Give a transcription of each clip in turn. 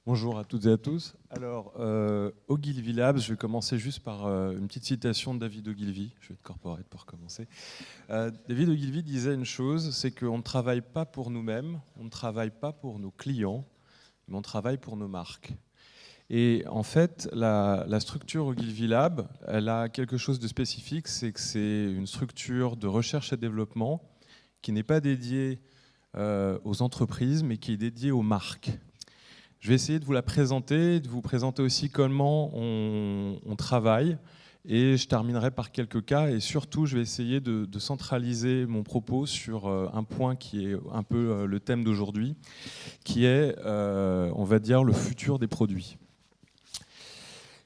Bonjour à toutes et à tous. Alors, Ogilvy Labs, je vais commencer juste par une petite citation de David Ogilvy. Je vais être corporate pour commencer. David Ogilvy disait une chose, c'est qu'on ne travaille pas pour nous-mêmes, on ne travaille pas pour nos clients, mais on travaille pour nos marques. Et en fait, la structure Ogilvy Lab, elle a quelque chose de spécifique, c'est que c'est une structure de recherche et développement qui n'est pas dédiée aux entreprises, mais qui est dédiée aux marques. Je vais essayer de vous la présenter, de vous présenter aussi comment on travaille, et je terminerai par quelques cas, et surtout je vais essayer de centraliser mon propos sur un point qui est un peu le thème d'aujourd'hui, qui est, on va dire, le futur des produits.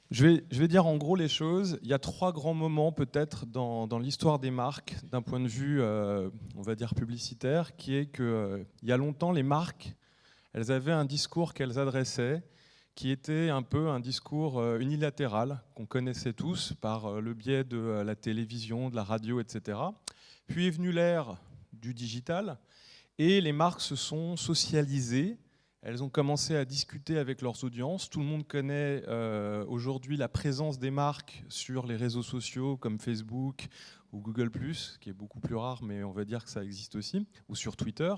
Je vais dire en gros les choses. Il y a trois grands moments peut-être dans l'histoire des marques, d'un point de vue, on va dire, publicitaire, qui est qu'il y a longtemps, les marques, elles avaient un discours qu'elles adressaient qui était un peu un discours unilatéral qu'on connaissait tous par le biais de la télévision, de la radio, etc. Puis est venue l'ère du digital et les marques se sont socialisées. Elles ont commencé à discuter avec leurs audiences. Tout le monde connaît aujourd'hui la présence des marques sur les réseaux sociaux comme Facebook ou Google+, qui est beaucoup plus rare, mais on va dire que ça existe aussi, ou sur Twitter.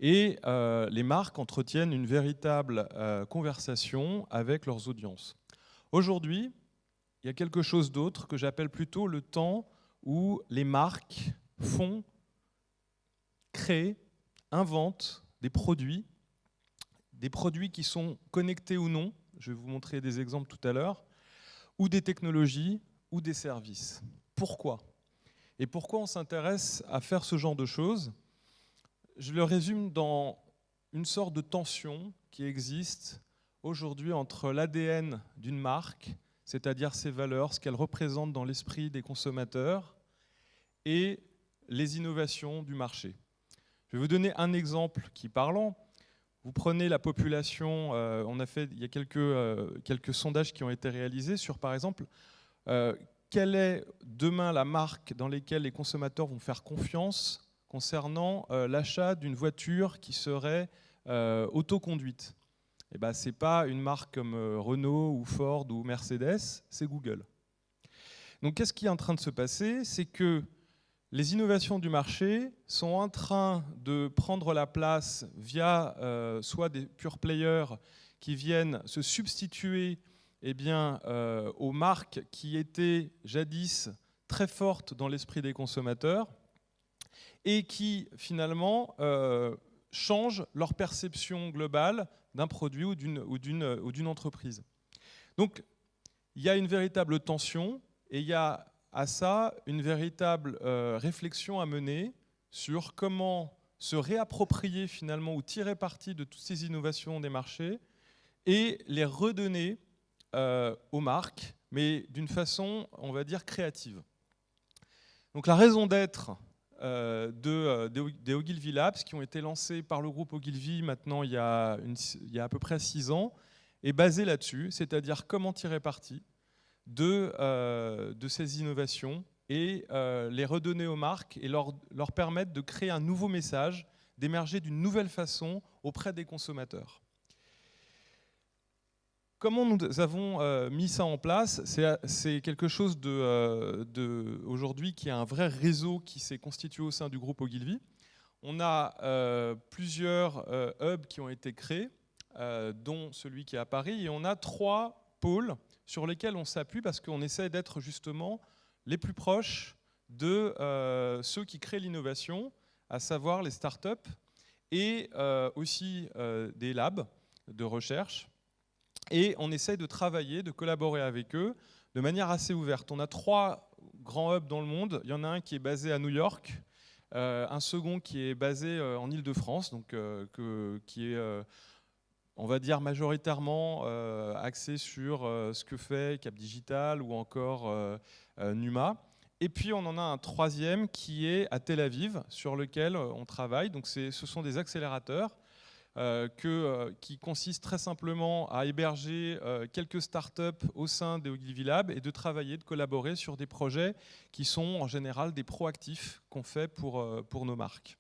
Et les marques entretiennent une véritable conversation avec leurs audiences. Aujourd'hui, il y a quelque chose d'autre que j'appelle plutôt le temps où les marques font, créent, inventent des produits qui sont connectés ou non, je vais vous montrer des exemples tout à l'heure, ou des technologies ou des services. Pourquoi ? Et pourquoi on s'intéresse à faire ce genre de choses ? Je le résume dans une sorte de tension qui existe aujourd'hui entre l'ADN d'une marque, c'est-à-dire ses valeurs, ce qu'elle représente dans l'esprit des consommateurs, et les innovations du marché. Je vais vous donner un exemple qui est parlant. Vous prenez la population, on a fait, il y a quelques sondages qui ont été réalisés sur, par exemple, quelle est demain la marque dans laquelle les consommateurs vont faire confiance concernant l'achat d'une voiture qui serait autoconduite. Eh ben, ce n'est pas une marque comme Renault ou Ford ou Mercedes, c'est Google. Donc qu'est-ce qui est en train de se passer ? C'est que les innovations du marché sont en train de prendre la place via soit des pure players qui viennent se substituer aux marques qui étaient jadis très fortes dans l'esprit des consommateurs et qui finalement changent leur perception globale d'un produit ou d'une entreprise. Donc il y a une véritable tension et il y a à ça une véritable réflexion à mener sur comment se réapproprier finalement ou tirer parti de toutes ces innovations des marchés et les redonner aux marques, mais d'une façon, on va dire, créative. Donc la raison d'être des Ogilvy Labs, qui ont été lancés par le groupe Ogilvy maintenant il y a à peu près 6 ans, est basée là-dessus, c'est-à-dire comment tirer parti de ces innovations et les redonner aux marques et leur permettre de créer un nouveau message, d'émerger d'une nouvelle façon auprès des consommateurs. Comment nous avons mis ça en place ? C'est quelque chose aujourd'hui qui a un vrai réseau qui s'est constitué au sein du groupe Ogilvy. On a plusieurs hubs qui ont été créés, dont celui qui est à Paris, et on a 3 pôles sur lesquels on s'appuie parce qu'on essaie d'être justement les plus proches de ceux qui créent l'innovation, à savoir les startups et aussi des labs de recherche. Et on essaie de travailler, de collaborer avec eux de manière assez ouverte. On a 3 grands hubs dans le monde. Il y en a un qui est basé à New York, un second qui est basé en Île-de-France, donc qui est, on va dire, majoritairement axé sur ce que fait Cap Digital ou encore Numa. Et puis on en a un 3e qui est à Tel Aviv, sur lequel on travaille. Donc ce sont des accélérateurs qui consiste très simplement à héberger quelques startups au sein des Ogilvy Labs et de travailler, de collaborer sur des projets qui sont en général des proactifs qu'on fait pour nos marques.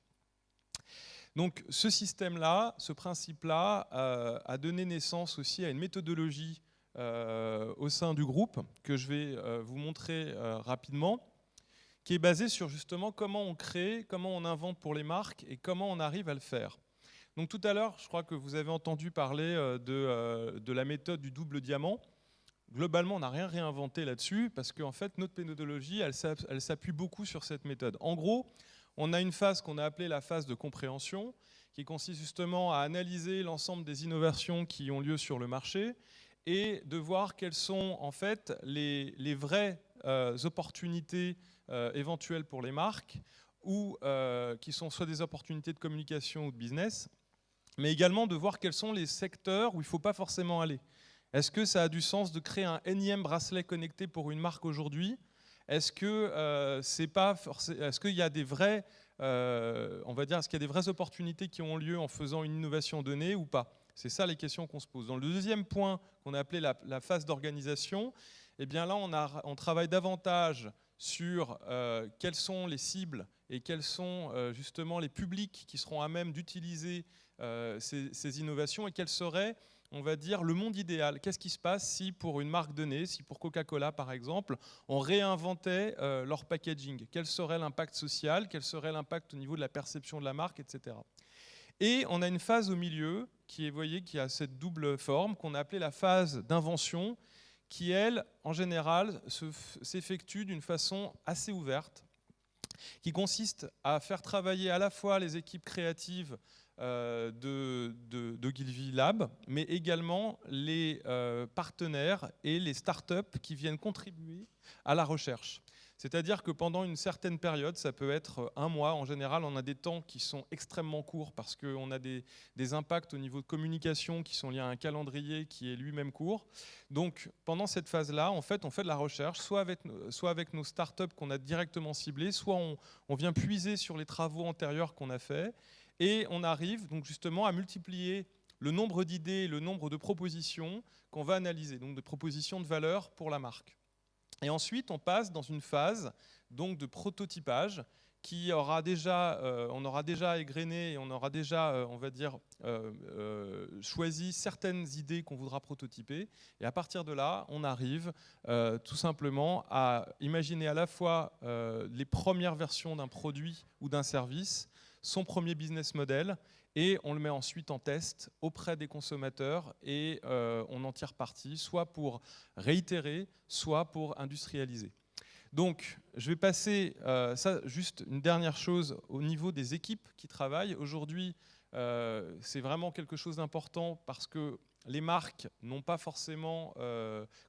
Donc ce système-là, ce principe-là, a donné naissance aussi à une méthodologie au sein du groupe que je vais vous montrer rapidement, qui est basée sur justement comment on crée, comment on invente pour les marques et comment on arrive à le faire. Donc tout à l'heure, je crois que vous avez entendu parler de la méthode du double diamant. Globalement, on n'a rien réinventé là-dessus parce qu'en fait, notre méthodologie, elle s'appuie beaucoup sur cette méthode. En gros, on a une phase qu'on a appelée la phase de compréhension, qui consiste justement à analyser l'ensemble des innovations qui ont lieu sur le marché et de voir quelles sont en fait les vraies opportunités éventuelles pour les marques, ou qui sont soit des opportunités de communication ou de business, mais également de voir quels sont les secteurs où il ne faut pas forcément aller. Est-ce que ça a du sens de créer un énième bracelet connecté pour une marque aujourd'hui ? Est-ce que est-ce qu'il y a des vrais, on va dire, est-ce qu'il y a des vraies opportunités qui ont lieu en faisant une innovation donnée ou pas ? C'est ça les questions qu'on se pose. Dans le deuxième point qu'on a appelé la phase d'organisation, eh bien là on travaille davantage sur quelles sont les cibles et quels sont justement les publics qui seront à même d'utiliser ces innovations et quel serait, on va dire, le monde idéal. Qu'est-ce qui se passe si pour une marque donnée, si pour Coca-Cola par exemple, on réinventait leur packaging ? Quel serait l'impact social ? Quel serait l'impact au niveau de la perception de la marque, etc. Et on a une phase au milieu qui est, vous voyez, qui a cette double forme qu'on a appelée la phase d'invention, qui, elle, en général, s'effectue d'une façon assez ouverte, qui consiste à faire travailler à la fois les équipes créatives d'Ogilvy Lab, mais également les partenaires et les startups qui viennent contribuer à la recherche. C'est-à-dire que pendant une certaine période, ça peut être un mois, en général, on a des temps qui sont extrêmement courts parce qu'on a des impacts au niveau de communication qui sont liés à un calendrier qui est lui-même court. Donc pendant cette phase-là, en fait, on fait de la recherche, soit avec nos startups qu'on a directement ciblées, soit on vient puiser sur les travaux antérieurs qu'on a faits, et on arrive donc justement à multiplier le nombre d'idées, le nombre de propositions qu'on va analyser, donc de propositions de valeur pour la marque. Et ensuite, on passe dans une phase donc, de prototypage qui aura déjà, on aura déjà égrené et on aura déjà, on va dire, choisi certaines idées qu'on voudra prototyper. Et à partir de là, on arrive tout simplement à imaginer à la fois les premières versions d'un produit ou d'un service, son premier business model, et on le met ensuite en test auprès des consommateurs et on en tire parti, soit pour réitérer, soit pour industrialiser. Donc, je vais passer, ça, juste une dernière chose au niveau des équipes qui travaillent. Aujourd'hui, c'est vraiment quelque chose d'important parce que les marques n'ont pas forcément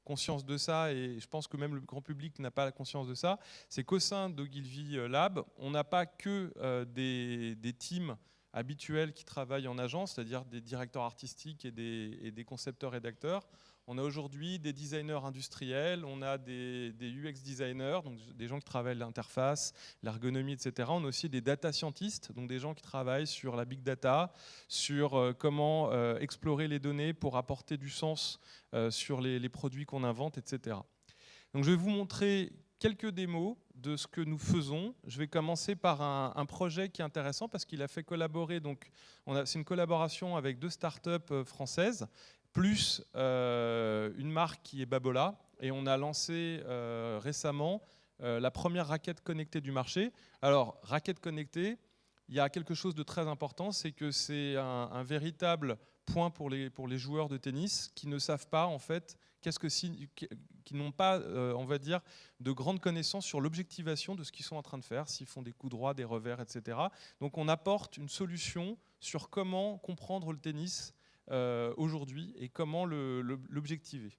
conscience de ça, et je pense que même le grand public n'a pas la conscience de ça. C'est qu'au sein d'Ogilvy Lab, on n'a pas que des teams habituels qui travaillent en agence, c'est-à-dire des directeurs artistiques et des concepteurs-rédacteurs. On a aujourd'hui des designers industriels, on a des UX designers, donc des gens qui travaillent l'interface, l'ergonomie, etc. On a aussi des data scientists, donc des gens qui travaillent sur la big data, sur comment explorer les données pour apporter du sens sur les produits qu'on invente, etc. Donc je vais vous montrer quelques démos de ce que nous faisons. Je vais commencer par un projet qui est intéressant parce qu'il a fait collaborer, donc c'est une collaboration avec 2 startups françaises, plus une marque qui est Babola, et on a lancé récemment la première raquette connectée du marché. Alors, raquette connectée, il y a quelque chose de très important, c'est que c'est un véritable point pour les joueurs de tennis qui ne savent pas, en fait, qui n'ont pas, on va dire, de grandes connaissances sur l'objectivation de ce qu'ils sont en train de faire, s'ils font des coups droits, des revers, etc. Donc on apporte une solution sur comment comprendre le tennis aujourd'hui et comment l'objectiver.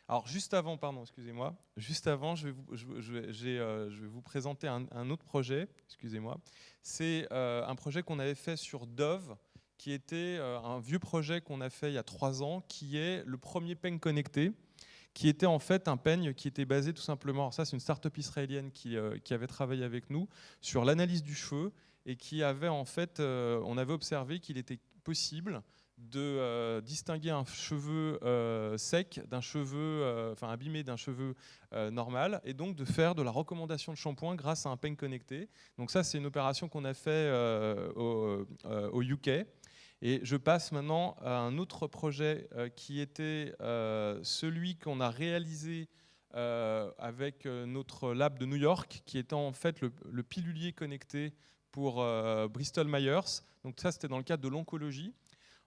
Alors juste avant, pardon, excusez-moi, juste avant, je vais vous présenter un autre projet, excusez-moi. C'est un projet qu'on avait fait sur Dove, qui était un vieux projet qu'on a fait il y a 3 ans, qui est le premier peigne connecté, qui était en fait un peigne qui était basé tout simplement, alors ça c'est une start-up israélienne qui avait travaillé avec nous sur l'analyse du cheveu et qui avait en fait, on avait observé qu'il était possible distinguer un cheveu sec d'un cheveu, abîmé d'un cheveu normal, et donc de faire de la recommandation de shampoing grâce à un peigne connecté. Donc ça, c'est une opération qu'on a fait au UK. Et je passe maintenant à un autre projet qui était celui qu'on a réalisé avec notre lab de New York, qui était en fait le pilulier connecté pour Bristol Myers. Donc ça, c'était dans le cadre de l'oncologie.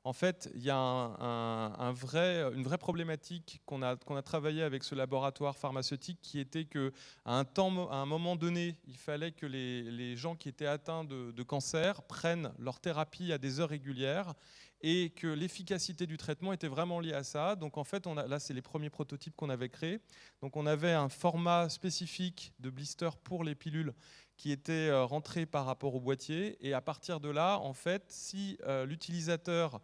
En fait, il y a une vraie problématique qu'on a travaillé avec ce laboratoire pharmaceutique, qui était qu'à un moment donné, il fallait que les gens qui étaient atteints de cancer prennent leur thérapie à des heures régulières, et que l'efficacité du traitement était vraiment liée à ça. Donc en fait, là, c'est les premiers prototypes qu'on avait créés. Donc on avait un format spécifique de blister pour les pilules qui était rentré par rapport au boîtier. Et à partir de là, en fait, si l'utilisateur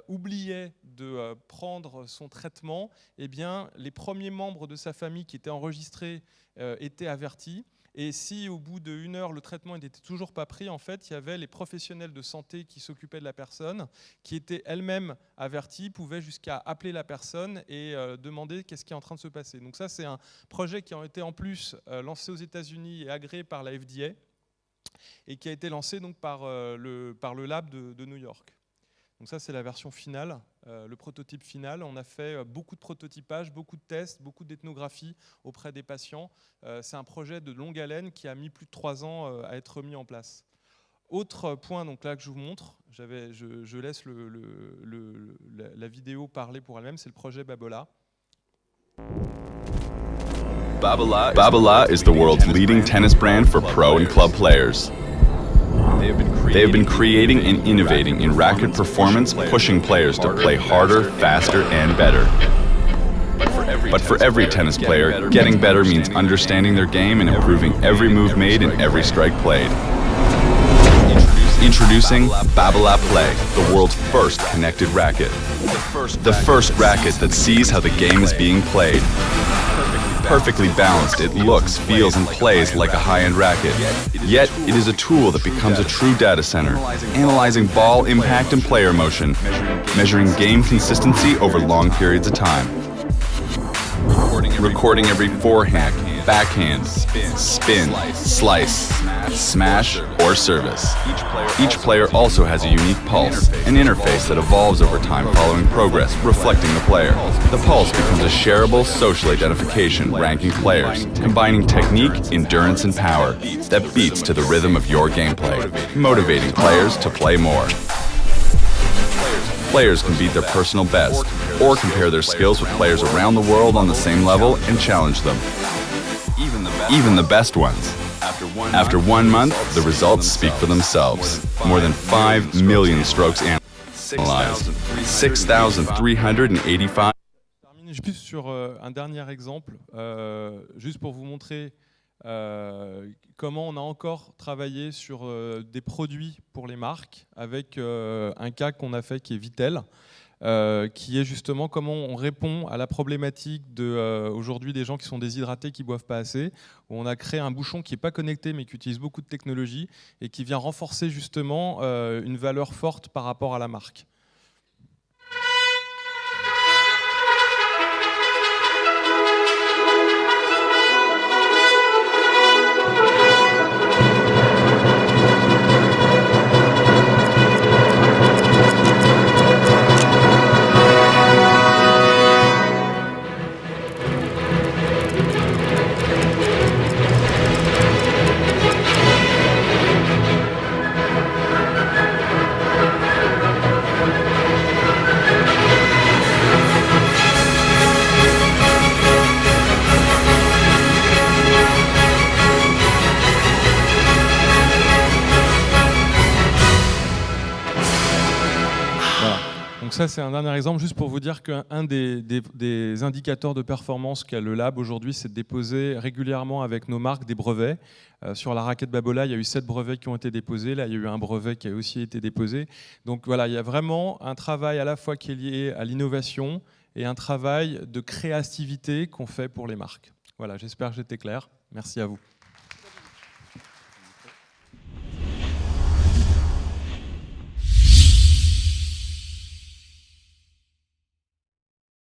oubliait de prendre son traitement, eh bien, les premiers membres de sa famille qui étaient enregistrés étaient avertis. Et si au bout d'1 heure, le traitement n'était toujours pas pris, en fait, il y avait les professionnels de santé qui s'occupaient de la personne, qui étaient elles-mêmes avertis, pouvaient jusqu'à appeler la personne et demander qu'est-ce qui est en train de se passer. Donc ça, c'est un projet qui a été en plus lancé aux États-Unis et agréé par la FDA, et qui a été lancé donc par le lab de New York. Donc ça, c'est la version finale, le prototype final. On a fait beaucoup de prototypage, beaucoup de tests, beaucoup d'ethnographie auprès des patients. C'est un projet de longue haleine qui a mis plus de 3 ans à être mis en place. Autre point donc là que je vous montre, je laisse la vidéo parler pour elle-même, c'est le projet Babola. Babola is the world's leading tennis brand for pro and club players. They have been creating and innovating in racket performance, pushing players to play harder, faster, and better. But for every tennis player, getting better means understanding their game and improving every move made and every strike played. Introducing Babola Play, the world's first connected racket. The first racket that sees how the game is being played. Perfectly balanced, it looks, feels, and plays like a high-end racket. Yet, it is a tool that becomes a true data center, analyzing ball impact and player motion, measuring game consistency over long periods of time, recording every forehand, backhand, spin, slice, smash, or service. Each player also has a unique pulse, an interface that evolves over time following progress, reflecting the player. The pulse becomes a shareable social identification, ranking players, combining technique, endurance, and power that beats to the rhythm of your gameplay, motivating players to play more. Players can beat their personal best, or compare their skills with players around the world on the same level and challenge them. Even the best ones. After 1 month, the results speak for themselves. More than 5 million strokes analyzed. 6,385. Je termine juste sur un dernier exemple, juste pour vous montrer comment on a encore travaillé sur des produits pour les marques, avec un cas qu'on a fait qui est Vitel, qui est justement comment on répond à la problématique aujourd'hui des gens qui sont déshydratés, qui ne boivent pas assez, où on a créé un bouchon qui n'est pas connecté mais qui utilise beaucoup de technologie et qui vient renforcer justement une valeur forte par rapport à la marque. Donc ça, c'est un dernier exemple, juste pour vous dire qu'un des indicateurs de performance qu'a le lab aujourd'hui, c'est de déposer régulièrement avec nos marques des brevets. Sur la raquette Babola, il y a eu 7 brevets qui ont été déposés. Là, il y a eu un brevet qui a aussi été déposé. Donc voilà, il y a vraiment un travail à la fois qui est lié à l'innovation et un travail de créativité qu'on fait pour les marques. Voilà, j'espère que j'étais clair. Merci à vous.